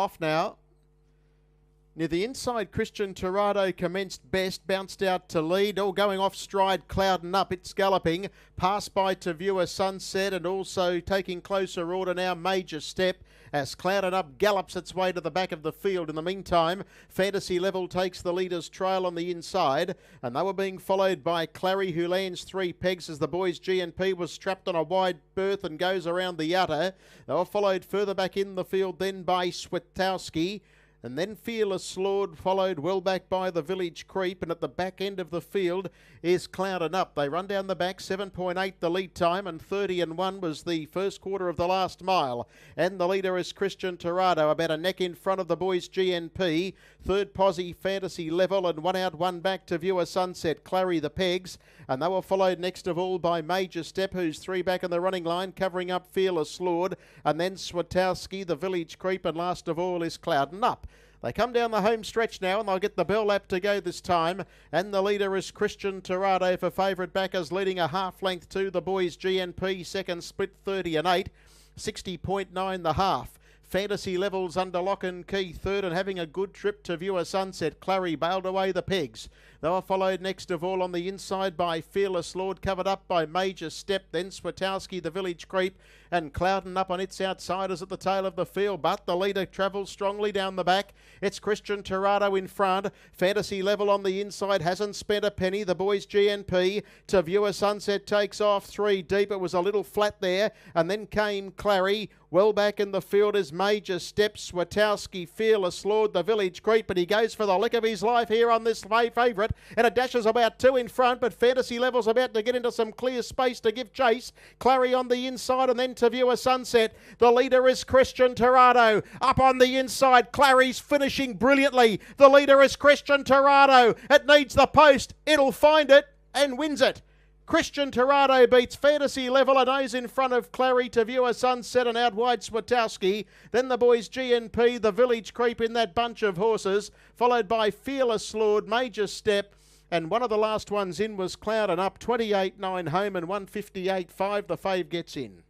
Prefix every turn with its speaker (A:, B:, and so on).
A: off now. Near the inside, Christian Torado commenced best, bounced out to lead, all going off stride, Clouding Up, it's galloping, passed by To Viewer Sunset, and also taking closer order now, Major Step, as Clouding Up gallops its way to the back of the field. In the meantime, Fantasy Level takes the leader's trail on the inside, and they were being followed by Clary, who lands 3 pegs as the boys' GNP was strapped on a wide berth and goes around the udder. They were followed further back in the field then by Switowski, and then Fearless Lord, followed well back by the Village Creep, and at the back end of the field is Clouding Up. They run down the back, 7.8 the lead time, and 30-1 was the first quarter of the last mile. And the leader is Christian Torado, about a neck in front of the boys' GNP. Third posse, Fantasy Level, and 1 out, 1 back To Viewer Sunset, Clary the pegs. And they were followed next of all by Major Step, who's 3 back in the running line, covering up Fearless Lord, and then Swatowski, the Village Creep, and last of all is Clouding Up. They come down the home stretch now, and they'll get the bell lap to go this time. And the leader is Christian Torado for favourite backers, leading a half length to the boys' GNP. Second split 30-8, 60.9 the half. Fantasy Levels under lock and key third, and having a good trip To Viewer Sunset. Clary bailed away the pegs. They were followed next of all on the inside by Fearless Lord, covered up by Major Step, then Swatowski, the Village Creep, and Clouding Up on its outsiders at the tail of the field. But the leader travels strongly down the back. It's Christian Torado in front. Fantasy Level on the inside, hasn't spent a penny. The boys' GNP. To Viewer Sunset takes off 3 deep. It was a little flat there, and then came Clary. Well back in the field is Major Step, Swatowski, Fearless Lord, the Village Creep, but he goes for the lick of his life here on this favourite, and it dashes about 2 in front, but Fantasy Level's about to get into some clear space to give chase. Clary on the inside, and then To Viewer Sunset. The leader is Christian Torado. Up on the inside, Clary's finishing brilliantly. The leader is Christian Torado. It needs the post. It'll find it and wins it. Christian Torado beats Fantasy Level, a nose in front of Clary, To Viewer Sunset, and out wide Swatowski. Then the boys' GNP, the Village Creep in that bunch of horses, followed by Fearless Lord, Major Step, and one of the last ones in was Clouding Up, 28-9 home and 158.5 the fave gets in.